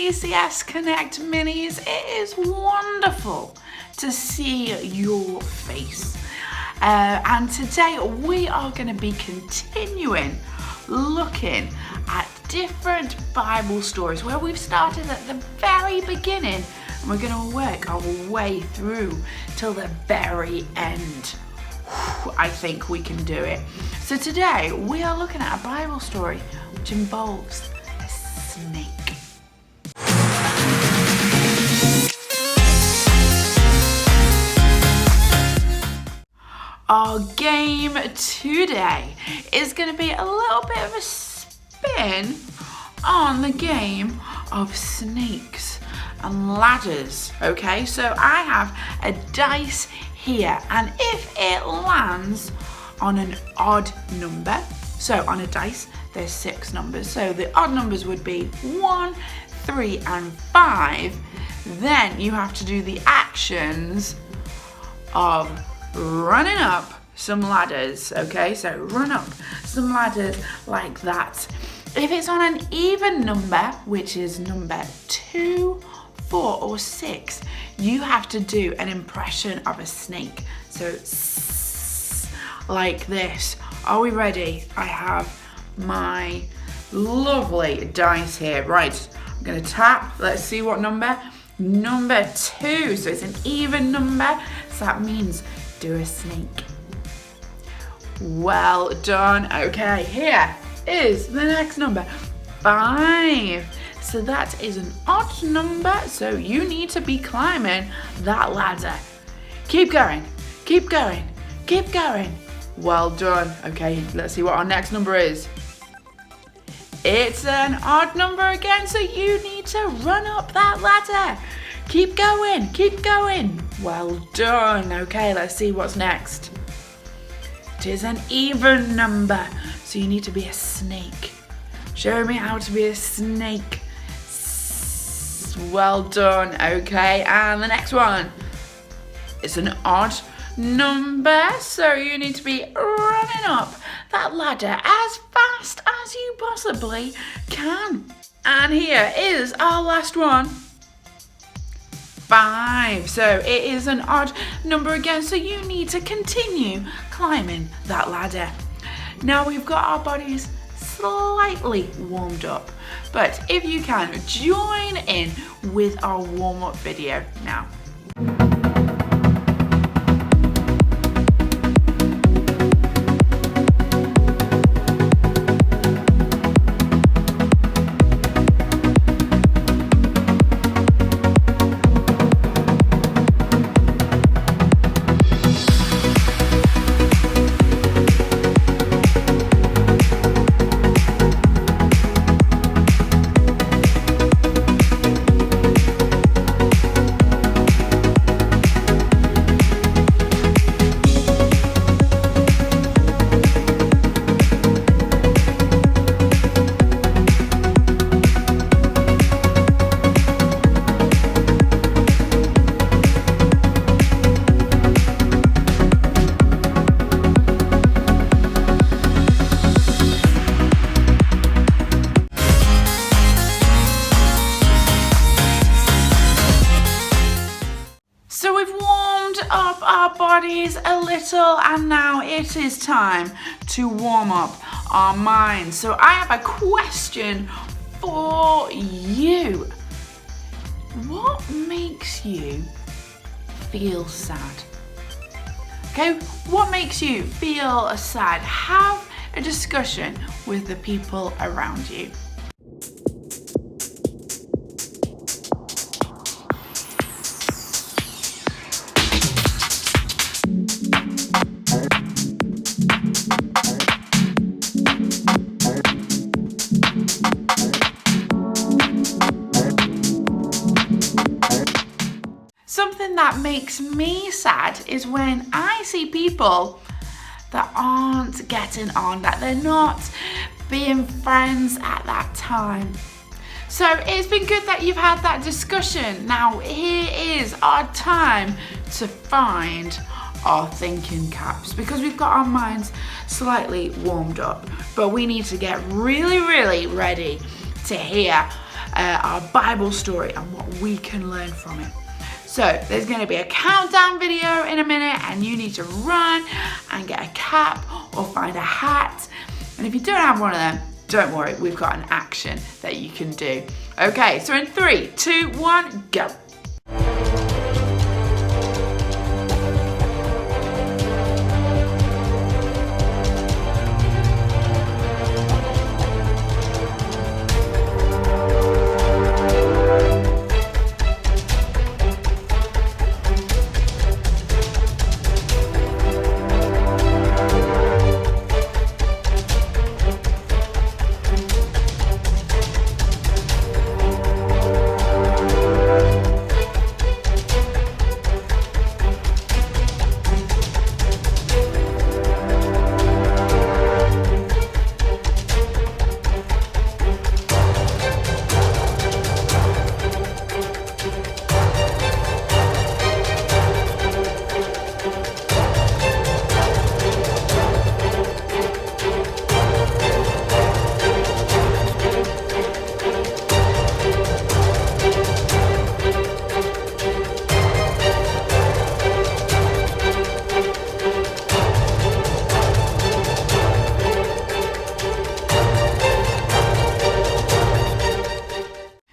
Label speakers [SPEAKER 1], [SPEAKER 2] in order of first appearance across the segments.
[SPEAKER 1] CCS Connect Minis. It is wonderful to see your face. And today we are going to be continuing looking at different Bible stories where we've started at the very beginning and we're going to work our way through till the very end. I think we can do it. So today we are looking at a Bible story which involves a snake. Our game today is going to be a little bit of a spin on the game of snakes and ladders. Okay, so I have a dice here, and if it lands on an odd number, so on a dice there's 6 numbers, so the odd numbers would be 1, 3 and 5, then you have to do the actions of running up some ladders. Okay, so run up some ladders like that. If it's on an even number, which is number 2, 4 or 6, you have to do an impression of a snake. So like this. Are we ready? I have my lovely dice here. Right, I'm gonna tap. Let's see what number. Number 2, so it's an even number, so that means do a snake. Well done. Okay, here is the next number, 5. So that is an odd number, so you need to be climbing that ladder. Keep going, keep going, keep going. Well done. Okay, let's see what our next number is. It's an odd number again, so you need to run up that ladder. Keep going, keep going. Well done. Okay, let's see what's next. It is an even number, so you need to be a snake. Show me how to be a snake. Well done. Okay, and the next one. It's an odd number, so you need to be running up that ladder as fast as you possibly can. And here is our last one. 5. So it is an odd number again, so you need to continue climbing that ladder. Now we've got our bodies slightly warmed up, but if you can, join in with our warm-up video now. So we've warmed up our bodies a little, and now it is time to warm up our minds. So I have a question for you. What makes you feel sad? Okay, what makes you feel sad? Have a discussion with the people around you. Something that makes me sad is when I see people that aren't getting on, that they're not being friends at that time. So it's been good that you've had that discussion. Now here is our time to find our thinking caps, because we've got our minds slightly warmed up, but we need to get really ready to hear our Bible story and what we can learn from it. So there's going to be a countdown video in a minute, and you need to run and get a cap or find a hat. And if you don't have one of them, don't worry, we've got an action that you can do. Okay, so in 3, 2, 1, go.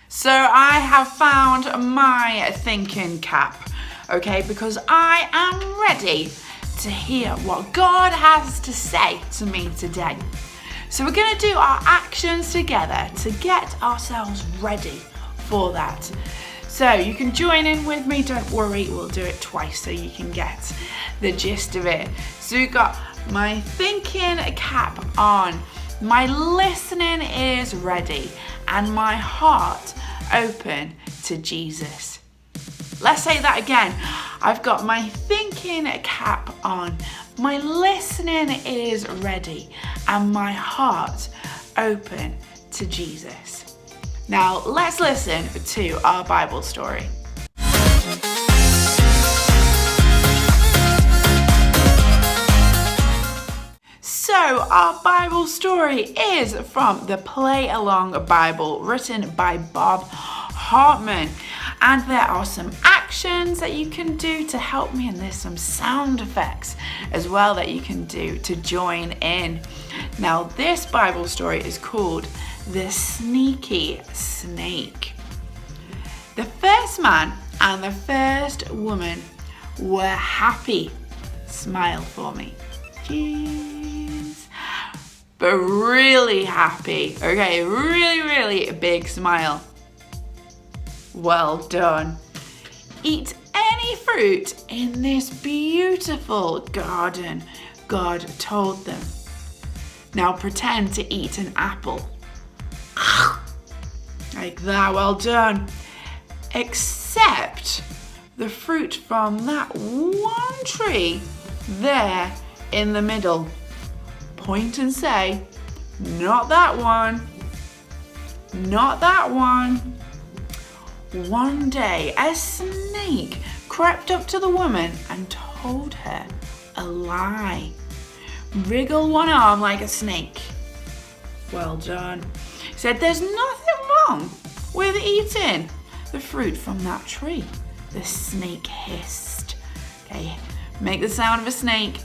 [SPEAKER 1] So I have found my thinking cap, okay, because I am ready to hear what God has to say to me today. So we're going to do our actions together to get ourselves ready for that. So you can join in with me, don't worry, we'll do it twice so you can get the gist of it. So we've got my thinking cap on, my listening is ready, and my heart open to Jesus. Let's say that again. I've got my thinking cap on, my listening is ready, and my heart open to Jesus. Now let's listen to our Bible story. So our Bible story is from the Play Along Bible, written by Bob Hartman. And there are some actions that you can do to help me, and there's some sound effects as well that you can do to join in. Now this Bible story is called The Sneaky Snake. The first man and the first woman were happy. Smile for me. Cheese. But really happy. Okay, really big smile. Well done. Eat any fruit in this beautiful garden, God told them. Now pretend to eat an apple. Like that, well done. Except the fruit from that one tree there in the middle. Point and say, not that one, not that one. One day, a snake crept up to the woman and told her a lie. Wriggle one arm like a snake. Well done. Said there's nothing wrong with eating the fruit from that tree. The snake hissed. Okay, make the sound of a snake.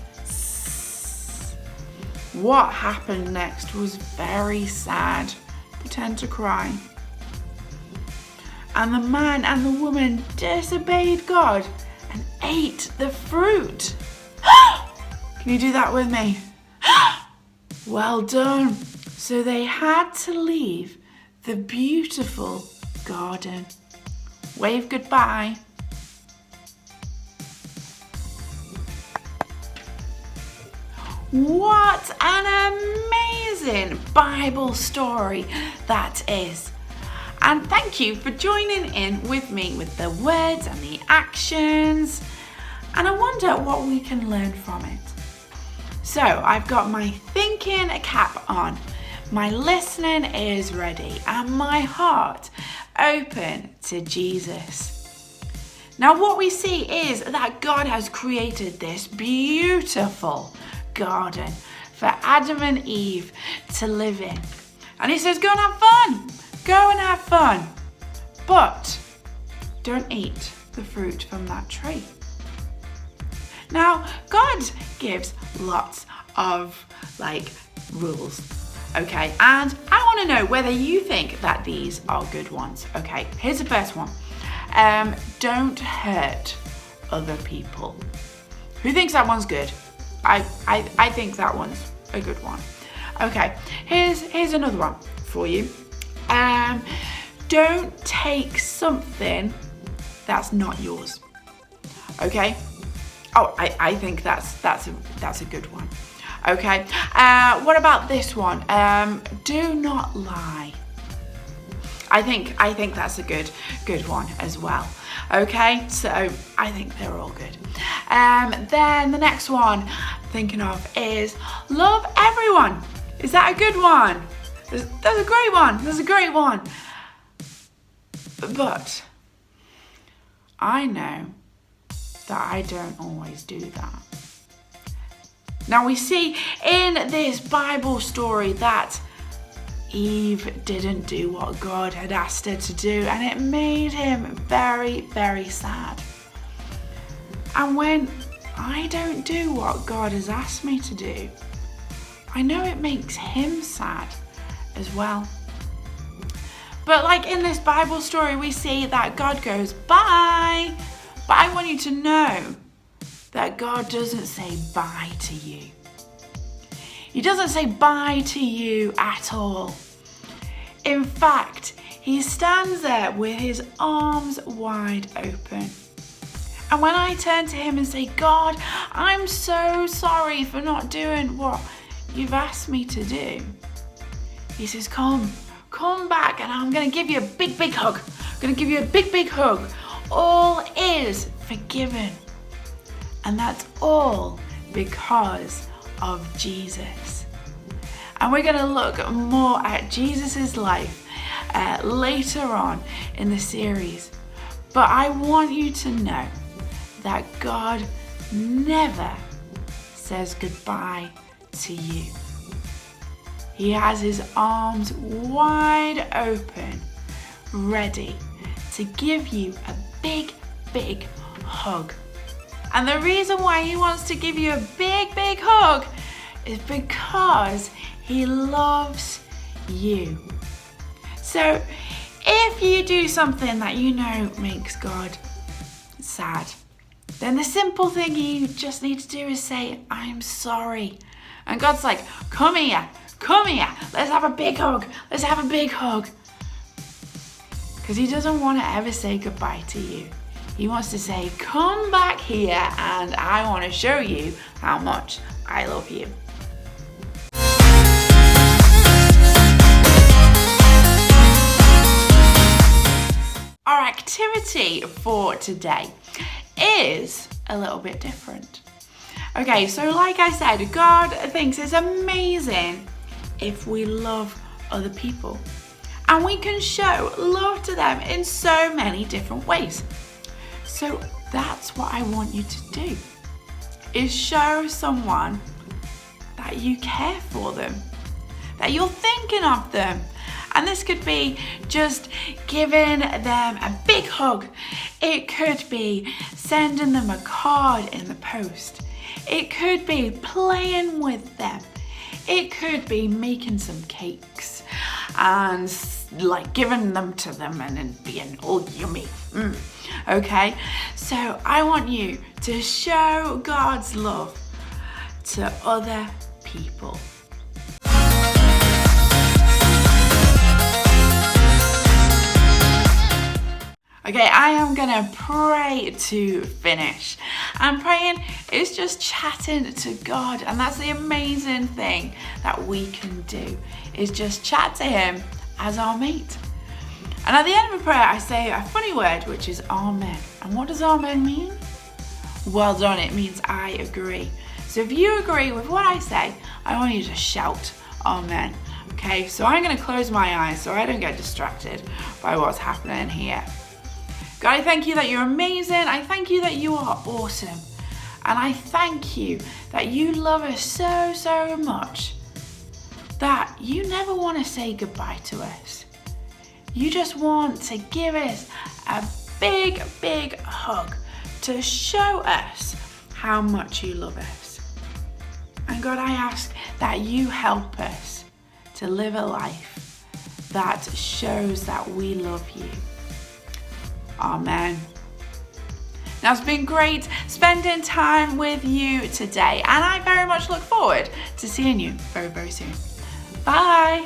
[SPEAKER 1] What happened next was very sad. Pretend to cry. And the man and the woman disobeyed God and ate the fruit. Can you do that with me? Well done. So they had to leave the beautiful garden. Wave goodbye. What an amazing Bible story that is. And thank you for joining in with me with the words and the actions. And I wonder what we can learn from it. So I've got my thinking cap on, my listening is ready, and my heart open to Jesus. Now what we see is that God has created this beautiful garden for Adam and Eve to live in. And he says, go and have fun. Go and have fun, but don't eat the fruit from that tree. Now, God gives lots of rules, okay? And I want to know whether you think that these are good ones. Okay, here's the first one. Don't hurt other people. Who thinks that one's good? I think that one's a good one. Okay, here's another one for you. Don't take something that's not yours. Okay. Oh, I think that's a good one. Okay. What about this one? Do not lie. I think that's a good one as well. Okay, so I think they're all good. Then the next one I'm thinking of is love everyone. Is that a good one? That's a great one. That's a great one. But I know that I don't always do that. Now we see in this Bible story that Eve didn't do what God had asked her to do, and it made him very, very sad. And when I don't do what God has asked me to do, I know it makes him sad as well. But like in this Bible story, we see that God goes, bye. But I want you to know that God doesn't say bye to you. He doesn't say bye to you at all. In fact, he stands there with his arms wide open. And when I turn to him and say, God, I'm so sorry for not doing what you've asked me to do, he says, come back and I'm going to give you a big, big hug. I'm going to give you a big, big hug. All is forgiven. And that's all because of Jesus. And we're going to look more at Jesus's life later on in the series. But I want you to know that God never says goodbye to you. He has his arms wide open, ready to give you a big, big hug. And the reason why he wants to give you a big, big hug is because he loves you. So if you do something that you know makes God sad, then the simple thing you just need to do is say, I'm sorry. And God's like, come here, let's have a big hug, let's have a big hug. Because he doesn't want to ever say goodbye to you. He wants to say, come back here and I want to show you how much I love you. Our activity for today is a little bit different. Okay, so like I said, God thinks it's amazing if we love other people. And we can show love to them in so many different ways. So that's what I want you to do, is show someone that you care for them, that you're thinking of them. And this could be just giving them a big hug. It could be sending them a card in the post. It could be playing with them. It could be making some cakes and like giving them to them and then being all yummy. Okay, so I want you to show God's love to other people. Okay, I am gonna pray to finish. And praying is just chatting to God, and that's the amazing thing that we can do, is just chat to him as our mate. And at the end of a prayer, I say a funny word, which is amen. And what does amen mean? Well done, it means I agree. So if you agree with what I say, I want you to shout amen. Okay, so I'm gonna close my eyes so I don't get distracted by what's happening here. God, I thank you that you're amazing. I thank you that you are awesome. And I thank you that you love us so, so much that you never want to say goodbye to us. you just want to give us a big, big hug to show us how much you love us. And God, I ask that you help us to live a life that shows that we love you. Amen. Now, it's been great spending time with you today, and I very much look forward to seeing you very, very soon. Bye.